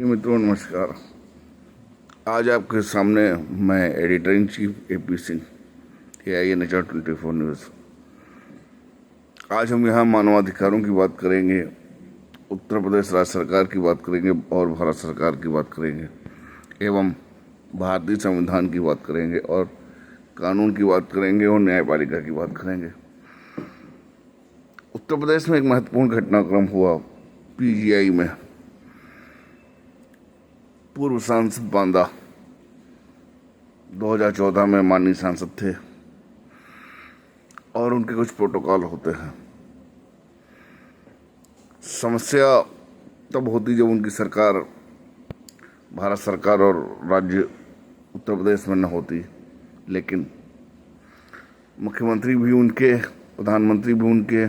मित्रों नमस्कार। आज आपके सामने मैं editor in chief AP Singh, AINHR 24 news. आज हम यहाँ मानवाधिकारों की बात करेंगे, उत्तर प्रदेश राज्य सरकार की बात करेंगे और भारत सरकार की बात करेंगे एवं भारतीय संविधान की बात करेंगे और कानून की बात करेंगे और न्यायपालिका की बात करेंगे। उत्तर प्रदेश में एक महत्वपूर्ण घटनाक्रम हुआ PGI में। पूर्व सांसद बांदा 2014 में माननीय सांसद थे और उनके कुछ प्रोटोकॉल होते हैं। समस्या तब होती जब उनकी सरकार, भारत सरकार और राज्य उत्तर प्रदेश में न होती, लेकिन मुख्यमंत्री भी उनके, प्रधानमंत्री भी उनके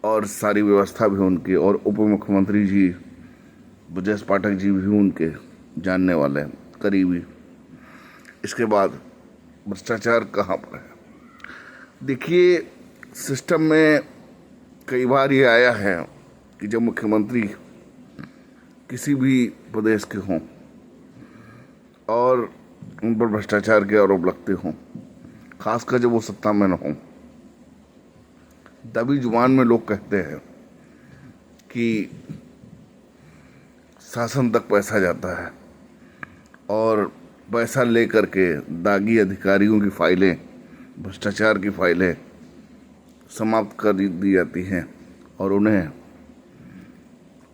और सारी व्यवस्था भी उनकी, और उप मुख्यमंत्री जी ब्रजेश पाठक जी भी उनके जानने वाले करीबी। इसके बाद भ्रष्टाचार कहाँ पर है? देखिए, सिस्टम में कई बार ये आया है कि जब मुख्यमंत्री किसी भी प्रदेश के हों और उन पर भ्रष्टाचार के आरोप लगते हों, खासकर जब वो सत्ता में न हों, तभी जुबान में लोग कहते हैं कि शासन तक पैसा जाता है और पैसा ले करके दागी अधिकारियों की फाइलें, भ्रष्टाचार की फाइलें समाप्त कर दी जाती हैं और उन्हें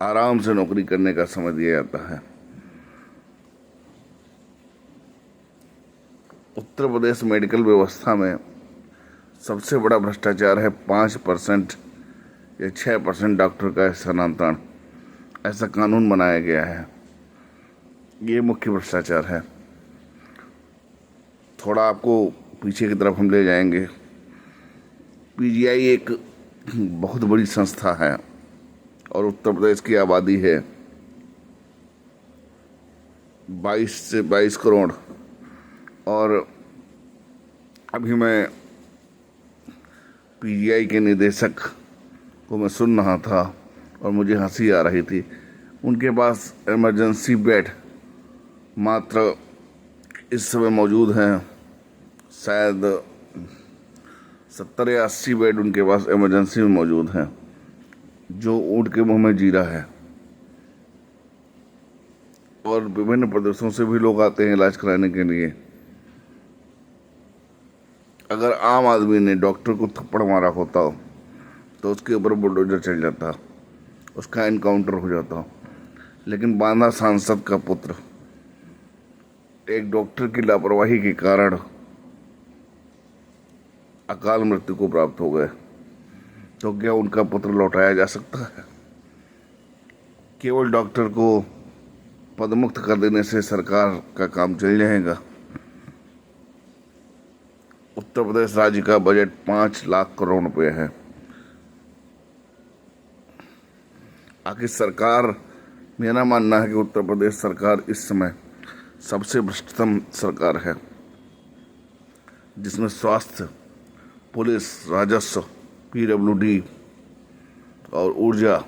आराम से नौकरी करने का समय दिया जाता है। उत्तर प्रदेश मेडिकल व्यवस्था में सबसे बड़ा भ्रष्टाचार है 5% या 6% डॉक्टर का स्थानांतरण। ऐसा कानून बनाया गया है। ये मुख्य भ्रष्टाचार है। थोड़ा आपको पीछे की तरफ हम ले जाएंगे। PGI एक बहुत बड़ी संस्था है और उत्तर प्रदेश की आबादी है 22 से 22 करोड़। और अभी मैं PGI के निदेशक को मैं सुन रहा था और मुझे हंसी आ रही थी। उनके पास इमरजेंसी बेड मात्र इस समय मौजूद हैं, शायद 70 या 80 बेड उनके पास इमरजेंसी में मौजूद हैं, जो ऊँट के मुंह में जीरा है। और विभिन्न प्रदेशों से भी लोग आते हैं इलाज कराने के लिए। अगर आम आदमी ने डॉक्टर को थप्पड़ मारा होता तो उसके ऊपर बुलडोजर चल जाता, उसका एनकाउंटर हो जाता। लेकिन बांदा सांसद का पुत्र एक डॉक्टर की लापरवाही के कारण अकाल मृत्यु को प्राप्त हो गए, तो क्या उनका पुत्र लौटाया जा सकता है? केवल डॉक्टर को पदमुक्त कर देने से सरकार का काम चल जाएगा? उत्तर प्रदेश राज्य का बजट 5 लाख करोड़ रुपए है। आखिर सरकार, मेरा मानना है कि उत्तर प्रदेश सरकार इस समय सबसे भ्रष्टतम सरकार है, जिसमें स्वास्थ्य, पुलिस, राजस्व, PWD और ऊर्जा,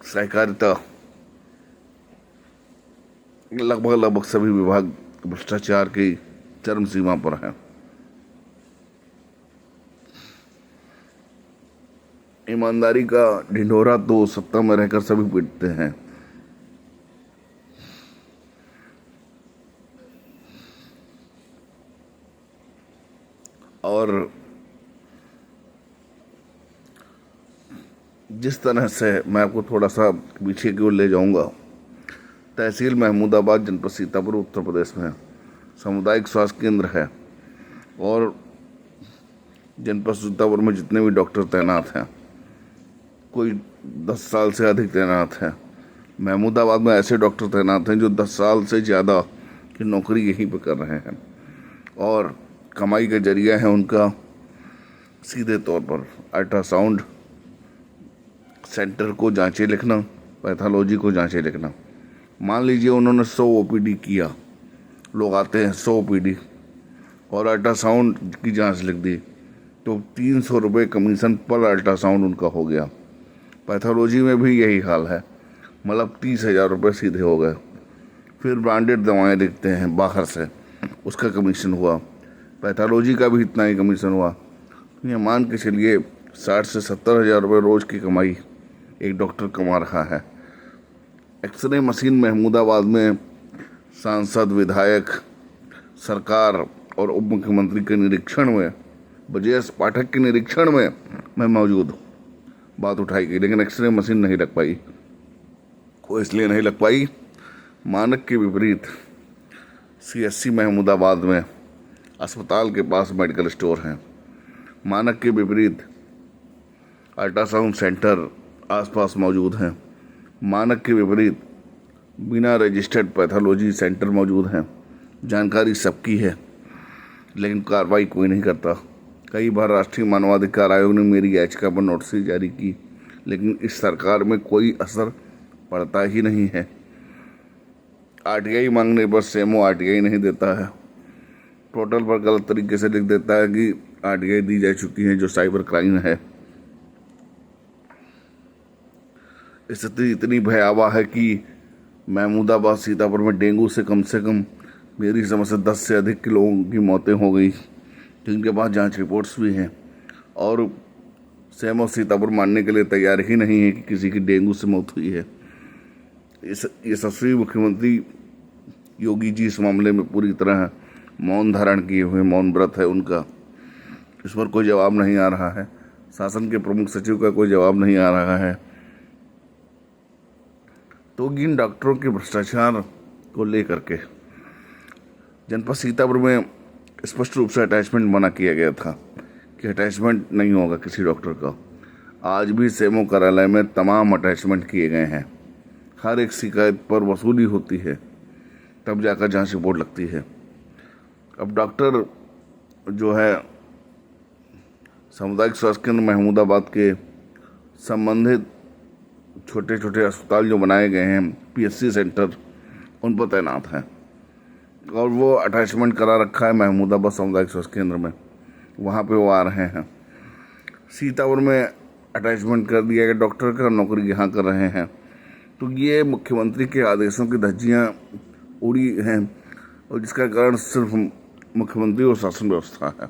सहकारिता, लगभग सभी विभाग भ्रष्टाचार की चरम सीमा पर हैं। ईमानदारी का ढिंढोरा तो सत्ता में रहकर सभी पीटते हैं। और जिस तरह से मैं आपको थोड़ा सा पीछे की ओर ले जाऊंगा, तहसील महमूदाबाद, जनपद सीतापुर, उत्तर प्रदेश में सामुदायिक स्वास्थ्य केंद्र है और जनपद सीतापुर में जितने भी डॉक्टर तैनात हैं, कोई 10 साल से अधिक तैनात हैं। महमूदाबाद में ऐसे डॉक्टर तैनात हैं जो 10 साल से ज़्यादा की नौकरी यहीं पर कर रहे हैं और कमाई का जरिया है उनका सीधे तौर पर अल्ट्रासाउंड सेंटर को जांचें लिखना, पैथोलॉजी को जांचें लिखना। मान लीजिए उन्होंने 100 OPD किया, लोग आते हैं 100 OPD और अल्ट्रासाउंड की जांच लिख दी, तो 300 रुपये कमीशन पर अल्ट्रासाउंड उनका हो गया। पैथोलॉजी में भी यही हाल है, मतलब 30,000 रुपये सीधे हो गए। फिर ब्रांडेड दवाएं लिखते हैं बाहर से, उसका कमीशन हुआ। पैथोलॉजी का भी इतना ही कमीशन हुआ। ये मान के चलिए 60 से 70,000 रुपये रोज़ की कमाई एक डॉक्टर कमा रहा है। एक्सरे मशीन महमूदाबाद में सांसद, विधायक, सरकार और उप मुख्यमंत्री के निरीक्षण में, ब्रजेश पाठक के निरीक्षण में मैं मौजूद हूँ, बात उठाई गई, लेकिन एक्सरे मशीन नहीं लग पाई। वो इसलिए नहीं लग पाई, मानक के विपरीत CSC महमूदाबाद में अस्पताल के पास मेडिकल स्टोर हैं। मानक के विपरीत अल्ट्रासाउंड सेंटर आसपास मौजूद हैं। मानक के विपरीत बिना रजिस्टर्ड पैथोलॉजी सेंटर मौजूद हैं। जानकारी सबकी है, लेकिन कार्रवाई कोई नहीं करता। कई बार राष्ट्रीय मानवाधिकार आयोग ने मेरी याचिका पर नोटिस जारी की, लेकिन इस सरकार में कोई असर पड़ता ही नहीं है। RTI मांगने पर सेमो RTI नहीं देता है। पोर्टल पर गलत तरीके से लिख देता है कि RTI दी जा चुकी है, जो साइबर क्राइम है। स्थिति इतनी भयावह है कि महमूदाबाद, सीतापुर में डेंगू से कम मेरी समझ से 10 से अधिक लोगों की मौतें हो गई, जिनके पास जांच रिपोर्ट्स भी हैं। और सेमो सीतापुर मानने के लिए तैयार ही नहीं है कि किसी की डेंगू से मौत हुई है। इस यशस्वी मुख्यमंत्री योगी जी इस मामले में पूरी तरह मौन धारण किए हुए, मौन व्रत है उनका। इस पर कोई जवाब नहीं आ रहा है। शासन के प्रमुख सचिव का कोई जवाब नहीं आ रहा है। तो इन डॉक्टरों के भ्रष्टाचार को लेकर के जनपद सीतापुर में स्पष्ट रूप से अटैचमेंट मना किया गया था कि अटैचमेंट नहीं होगा किसी डॉक्टर का। आज भी सेमो कार्यालय में तमाम अटैचमेंट किए गए हैं। हर एक शिकायत पर वसूली होती है, तब जाकर जांच रिपोर्ट लगती है। अब डॉक्टर जो है सामुदायिक स्वास्थ्य केंद्र महमूदाबाद के संबंधित छोटे छोटे अस्पताल जो बनाए गए हैं, PSC सेंटर, उन पर तैनात हैं और वो अटैचमेंट करा रखा है महमूदाबाद सामुदायिक स्वास्थ्य केंद्र में, वहाँ पे वो आ रहे हैं। सीतापुर में अटैचमेंट कर दिया गया डॉक्टर का, नौकरी यहाँ कर रहे हैं। तो ये मुख्यमंत्री के आदेशों की धज्जियाँ उड़ी हैं, और जिसका कारण सिर्फ मुख्यमंत्री और शासन व्यवस्था है।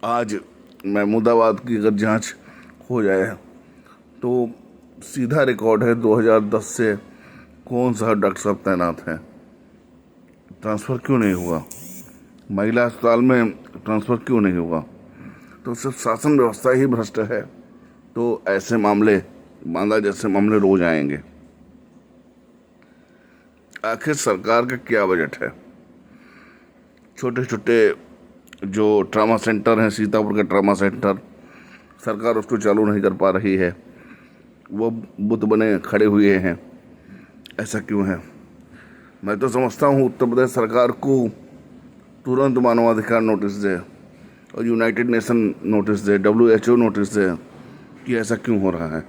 आज महमूदाबाद की अगर जांच हो जाए तो सीधा रिकॉर्ड है 2010 से कौन सा डॉक्टर साहब तैनात हैं। ट्रांसफ़र क्यों नहीं हुआ, महिला अस्पताल में ट्रांसफ़र क्यों नहीं हुआ? तो सिर्फ शासन व्यवस्था ही भ्रष्ट है। तो ऐसे मामले, बांदा जैसे मामले रोज आएंगे। आखिर सरकार का क्या बजट है? छोटे छोटे जो ट्रामा सेंटर हैं, सीतापुर का ट्रामा सेंटर, सरकार उसको चालू नहीं कर पा रही है। वो बुत बने खड़े हुए हैं। ऐसा क्यों है? मैं तो समझता हूँ उत्तर प्रदेश सरकार को तुरंत मानवाधिकार नोटिस दे और यूनाइटेड नेशन नोटिस दे, WHO नोटिस दे कि ऐसा क्यों हो रहा है।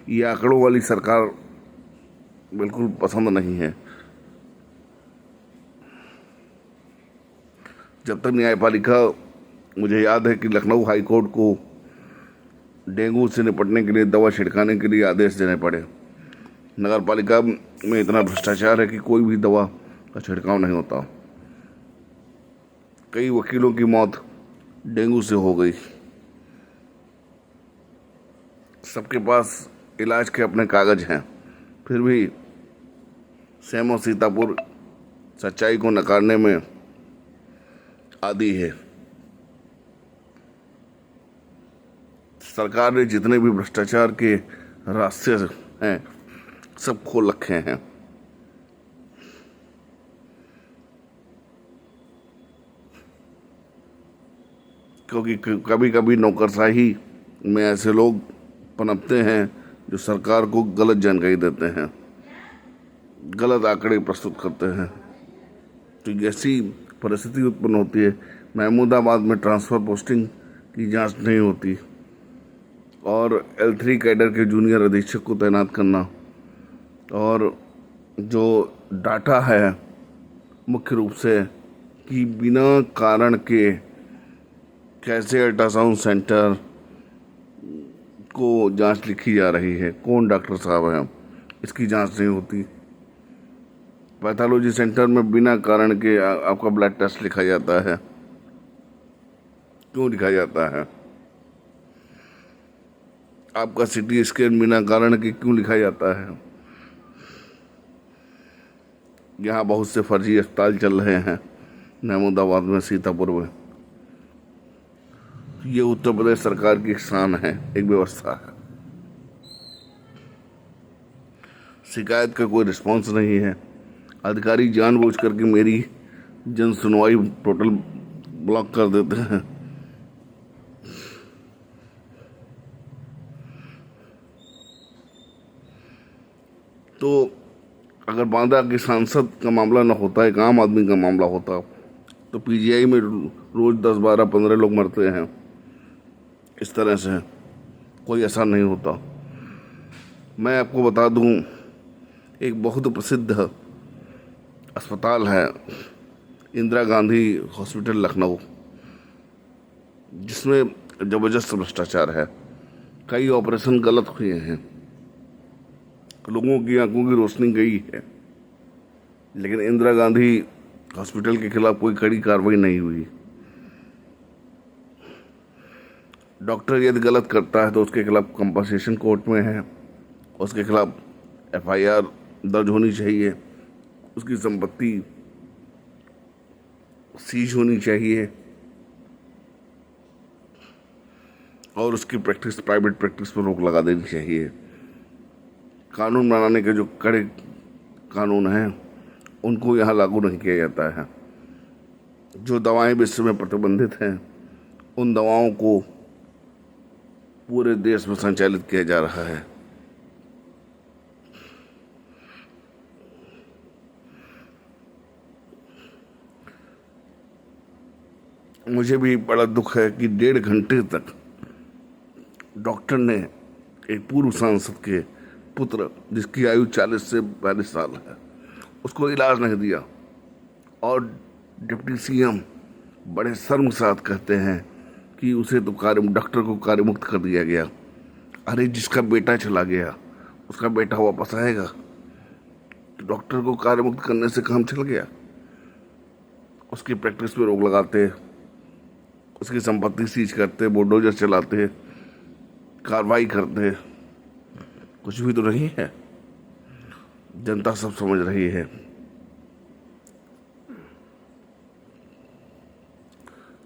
ये आंकड़ों वाली सरकार बिल्कुल पसंद नहीं है। जब तक न्यायपालिका, मुझे याद है कि लखनऊ हाई कोर्ट को डेंगू से निपटने के लिए दवा छिड़काने के लिए आदेश देने पड़े। नगर पालिका में इतना भ्रष्टाचार है कि कोई भी दवा का छिड़काव नहीं होता। कई वकीलों की मौत डेंगू से हो गई। सबके पास इलाज के अपने कागज हैं, फिर भी सेमो सीतापुर सच्चाई को नकारने में आदी है। सरकार ने जितने भी भ्रष्टाचार के रास्ते हैं सब खोल रखे हैं। क्योंकि कभी कभी नौकरशाही में ऐसे लोग पनपते हैं जो सरकार को गलत जानकारी देते हैं, गलत आंकड़े प्रस्तुत करते हैं। तो ऐसी परिस्थिति उत्पन्न होती है। महमूदाबाद में ट्रांसफ़र पोस्टिंग की जांच नहीं होती और L3 कैडर के जूनियर अधीक्षक को तैनात करना, और जो डाटा है मुख्य रूप से कि बिना कारण के कैसे अल्ट्रासाउंड सेंटर को जांच लिखी जा रही है, कौन डॉक्टर साहब हैं, इसकी जांच नहीं होती। पैथोलॉजी सेंटर में बिना कारण के आपका ब्लड टेस्ट लिखा जाता है, क्यों लिखा जाता है? आपका सीटी स्कैन बिना कारण के क्यों लिखा जाता है? यहाँ बहुत से फर्जी अस्पताल चल रहे हैं, महमूदाबाद में, सीतापुर में। ये उत्तर प्रदेश सरकार की शान है, एक व्यवस्था है। शिकायत का कोई रिस्पॉन्स नहीं है। अधिकारी जानबूझ करके मेरी जन सुनवाई टोटल ब्लॉक कर देते हैं। तो अगर बांदा के सांसद का मामला ना होता, एक आम आदमी का मामला होता, तो पीजीआई में रोज 10, 12, 15 लोग मरते हैं। इस तरह से कोई ऐसा नहीं होता। मैं आपको बता दूं, एक बहुत प्रसिद्ध अस्पताल है इंदिरा गांधी हॉस्पिटल लखनऊ, जिसमें ज़बरदस्त भ्रष्टाचार है। कई ऑपरेशन गलत हुए हैं, लोगों की आंखों की रोशनी गई है, लेकिन इंदिरा गांधी हॉस्पिटल के खिलाफ कोई कड़ी कार्रवाई नहीं हुई। डॉक्टर यदि गलत करता है तो उसके खिलाफ कंपनसेशन कोर्ट में है, उसके खिलाफ एफआईआर दर्ज होनी चाहिए, उसकी संपत्ति सीज होनी चाहिए, और उसकी प्रैक्टिस, प्राइवेट प्रैक्टिस पर रोक लगा देनी चाहिए। कानून बनाने के जो कड़े कानून हैं उनको यहाँ लागू नहीं किया जाता है। जो दवाएं विश्व में प्रतिबंधित हैं, उन दवाओं को पूरे देश में संचालित किया जा रहा है। मुझे भी बड़ा दुख है कि 1.5 घंटे तक डॉक्टर ने एक पूर्व सांसद के पुत्र, जिसकी आयु 40 से 42 साल है, उसको इलाज नहीं दिया। और डिप्टी सीएम बड़े शर्म के साथ कहते हैं कि उसे तो डॉक्टर को कार्यमुक्त कर दिया गया। अरे, जिसका बेटा चला गया उसका बेटा वापस आएगा? तो डॉक्टर को कार्यमुक्त करने से काम चल गया? उसकी प्रैक्टिस पे रोक लगाते, उसकी संपत्ति सीज करते, बुलडोजर चलाते, कार्रवाई करते, कुछ भी तो नहीं है। जनता सब समझ रही है।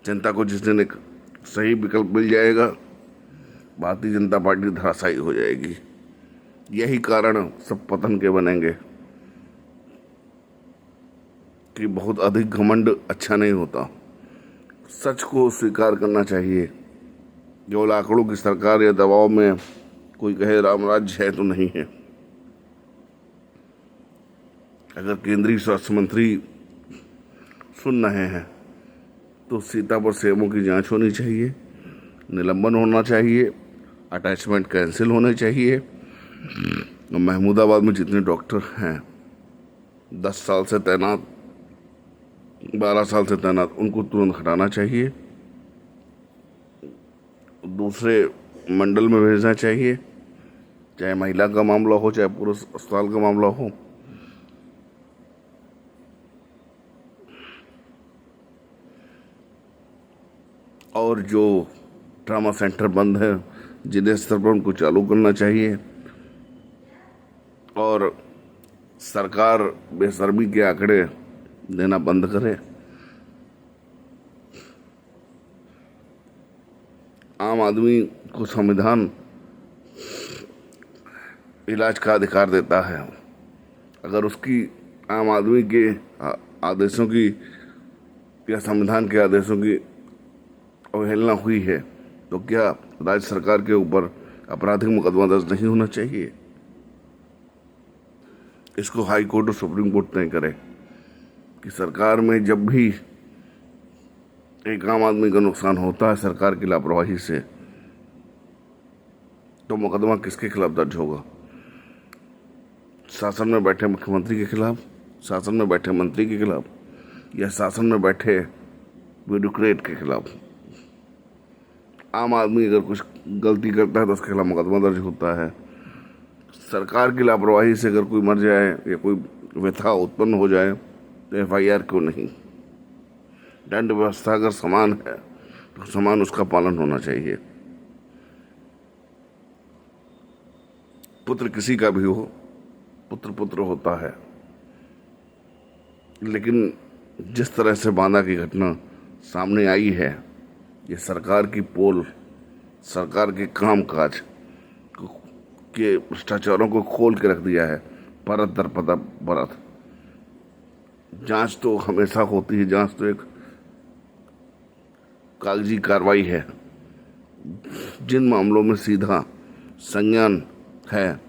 जनता को जिस दिन एक सही विकल्प मिल जाएगा, भारतीय जनता पार्टी धराशायी हो जाएगी। यही कारण सब पतन के बनेंगे कि बहुत अधिक घमंड अच्छा नहीं होता। सच को स्वीकार करना चाहिए। केवल आंकड़ों की सरकार या दबाव में कोई कहे राम राज्य है तो नहीं है। अगर केंद्रीय स्वास्थ्य मंत्री सुन रहे हैं तो सीतापुर सीएमओ की जांच होनी चाहिए, निलंबन होना चाहिए, अटैचमेंट कैंसिल होने चाहिए। महमूदाबाद में जितने डॉक्टर हैं 10 साल से तैनात, 12 साल से तैनात, उनको तुरंत हटाना चाहिए, दूसरे मंडल में भेजना चाहिए, चाहे महिला का मामला हो चाहे पुरुष अस्पताल का मामला हो। और जो ट्रामा सेंटर बंद है, जिले स्तर पर उनको चालू करना चाहिए। और सरकार बेशर्मी के आंकड़े देना बंद करे। आम आदमी को संविधान इलाज का अधिकार देता है। अगर उसकी आम आदमी के आदेशों की या संविधान के आदेशों की अवहेलना हुई है तो क्या राज्य सरकार के ऊपर आपराधिक मुकदमा दर्ज नहीं होना चाहिए? इसको हाई कोर्ट और सुप्रीम कोर्ट तय करे कि सरकार में जब भी एक आम आदमी का नुकसान होता है सरकार की लापरवाही से, तो मुकदमा किसके खिलाफ दर्ज होगा? शासन में बैठे मुख्यमंत्री के खिलाफ, शासन में बैठे मंत्री के खिलाफ, या शासन में बैठे ब्यूरोक्रेट के खिलाफ? आम आदमी अगर कुछ गलती करता है तो उसके खिलाफ मुकदमा दर्ज होता है। सरकार की लापरवाही से अगर कोई मर जाए या कोई व्यथा उत्पन्न हो जाए तो FIR क्यों नहीं। दंड व्यवस्था अगर समान है तो समान उसका पालन होना चाहिए। पुत्र किसी का भी हो, पुत्र पुत्र होता है, लेकिन जिस तरह से बांदा की घटना सामने आई है, ये सरकार की पोल, सरकार के कामकाज के भ्रष्टाचारों को खोल के रख दिया है, परत दर परत। जांच तो हमेशा होती है, जांच तो एक कागजी कार्रवाई है। जिन मामलों में सीधा संज्ञान है,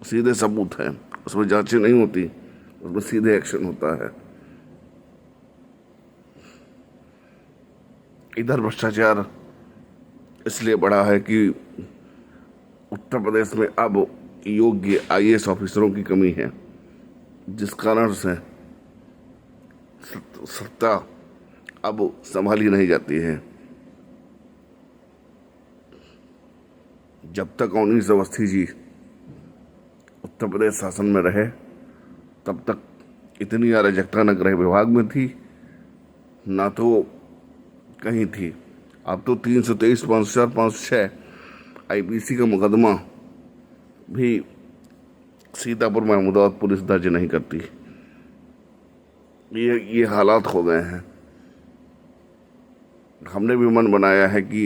सीधे सबूत है, उसमें जांचें नहीं होती, उसमें सीधे एक्शन होता है। इधर भ्रष्टाचार इसलिए बढ़ा है कि उत्तर प्रदेश में अब योग्य IAS ऑफिसरों की कमी है, जिस कारण से सत्ता अब संभाली नहीं जाती है। जब तक 19 अवस्थी जी उत्तर प्रदेश शासन में रहे, तब तक इतनी अराजकता न गृह विभाग में थी ना तो कहीं थी। अब तो 323, 504, 506 IPC का मुकदमा भी सीतापुर महमूदाबाद पुलिस दर्ज नहीं करती। ये हालात हो गए हैं। हमने भी मन बनाया है कि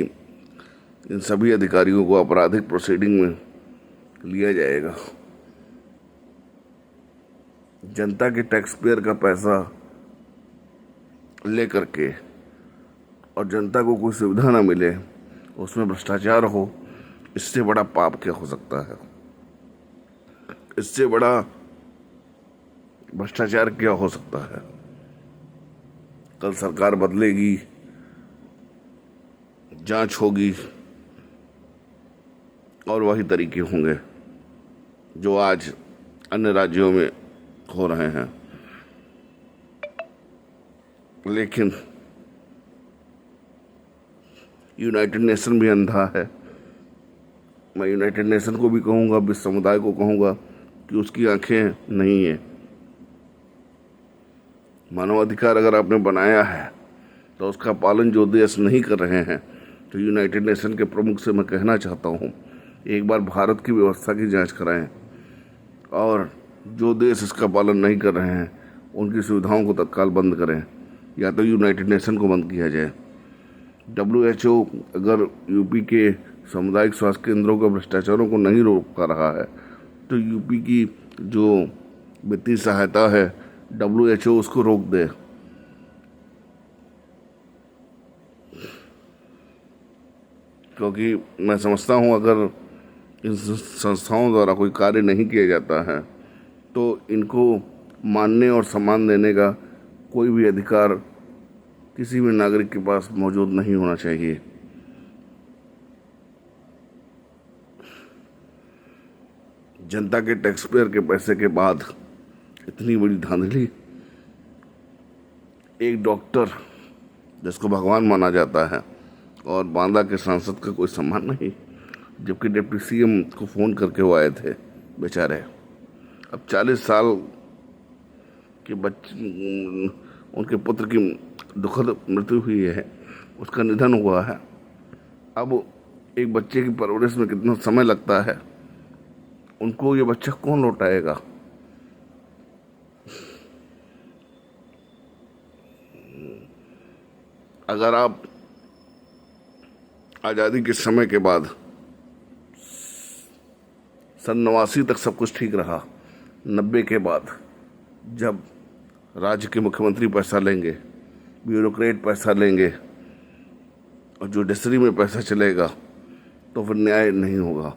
इन सभी अधिकारियों को आपराधिक प्रोसीडिंग में लिया जाएगा। जनता के टैक्स पेयर का पैसा लेकर के और जनता को कोई सुविधा ना मिले, उसमें भ्रष्टाचार हो, इससे बड़ा पाप क्या हो सकता है? इससे बड़ा भ्रष्टाचार क्या हो सकता है? कल सरकार बदलेगी, जांच होगी और वही तरीके होंगे जो आज अन्य राज्यों में हो रहे हैं। लेकिन यूनाइटेड नेशन भी अंधा है। मैं यूनाइटेड नेशन को भी कहूँगा, विश्व समुदाय को कहूँगा कि उसकी आंखें नहीं है। मानवाधिकार अगर आपने बनाया है तो उसका पालन जो देश नहीं कर रहे हैं, तो यूनाइटेड नेशन के प्रमुख से मैं कहना चाहता हूँ, एक बार भारत की व्यवस्था की जांच कराएं और जो देश इसका पालन नहीं कर रहे हैं उनकी सुविधाओं को तत्काल बंद करें, या तो यूनाइटेड नेशन को बंद किया जाए। WHO अगर यूपी के सामुदायिक स्वास्थ्य केंद्रों के भ्रष्टाचारों को नहीं रोक पा रहा है, तो यूपी की जो वित्तीय सहायता है WHO उसको रोक दे। क्योंकि मैं समझता हूँ अगर इन संस्थाओं द्वारा कोई कार्य नहीं किया जाता है तो इनको मानने और सम्मान देने का कोई भी अधिकार किसी भी नागरिक के पास मौजूद नहीं होना चाहिए। जनता के टैक्स पेयर के पैसे के बाद इतनी बड़ी धांधली। एक डॉक्टर जिसको भगवान माना जाता है और बांदा के सांसद का कोई सम्मान नहीं, जबकि डिप्टी CM को फ़ोन करके वो आए थे बेचारे। अब 40 साल के बच्चे, उनके पुत्र की दुखद मृत्यु हुई है, उसका निधन हुआ है। अब एक बच्चे की परवरिश में कितना समय लगता है, उनको ये बच्चा कौन लौटाएगा? अगर आप आज़ादी के समय के बाद सन 89 तक सब कुछ ठीक रहा, 90 के बाद जब राज्य के मुख्यमंत्री पैसा लेंगे, ब्यूरोक्रेट पैसा लेंगे और जुडिशरी में पैसा चलेगा, तो फिर न्याय नहीं होगा।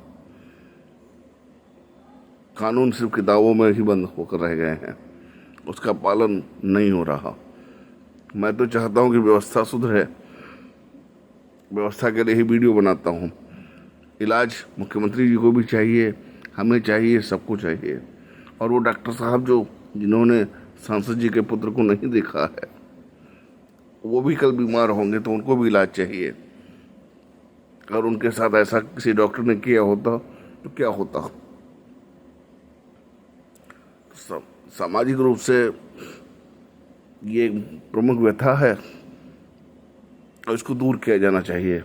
कानून सिर्फ किताबों में ही बंद होकर रह गए हैं, उसका पालन नहीं हो रहा। मैं तो चाहता हूँ कि व्यवस्था सुधरे, व्यवस्था के लिए ही वीडियो बनाता हूँ। इलाज मुख्यमंत्री जी को भी चाहिए, हमें चाहिए, सबको चाहिए। और वो डॉक्टर साहब जिन्होंने सांसद जी के पुत्र को नहीं देखा है, वो भी कल बीमार होंगे तो उनको भी इलाज चाहिए। अगर उनके साथ ऐसा किसी डॉक्टर ने किया होता तो क्या होता। सामाजिक रूप से ये एक प्रमुख व्यथा है और इसको दूर किया जाना चाहिए।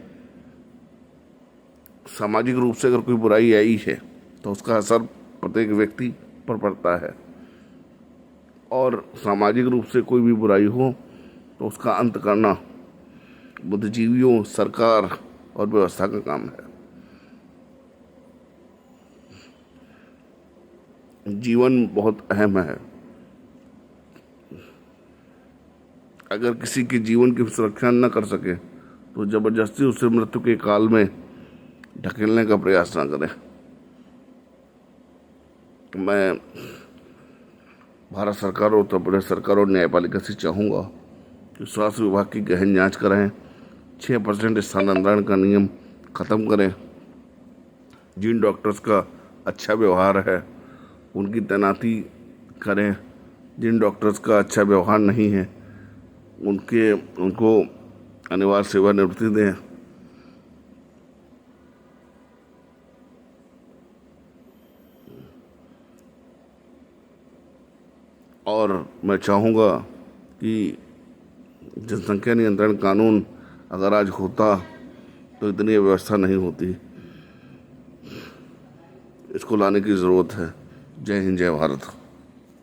सामाजिक रूप से अगर कोई बुराई आई है तो उसका असर प्रत्येक व्यक्ति पर पड़ता है, और सामाजिक रूप से कोई भी बुराई हो तो उसका अंत करना बुद्धिजीवियों, सरकार और व्यवस्था का काम है। जीवन बहुत अहम है। अगर किसी के जीवन की सुरक्षा न कर सके तो जबरदस्ती उसे मृत्यु के काल में ढकेलने का प्रयास न करें। मैं भारत सरकार और उत्तर प्रदेश सरकार और न्यायपालिका से चाहूँगा कि स्वास्थ्य विभाग की गहन जांच कराएं, 6% स्थानांतरण का नियम ख़त्म करें, जिन डॉक्टर्स का अच्छा व्यवहार है उनकी तैनाती करें, जिन डॉक्टर्स का अच्छा व्यवहार नहीं है उनको अनिवार्य सेवानिवृत्ति दें। और मैं चाहूँगा कि जनसंख्या नियंत्रण कानून अगर आज होता तो इतनी व्यवस्था नहीं होती। इसको लाने की ज़रूरत है। जय हिंद, जय भारत।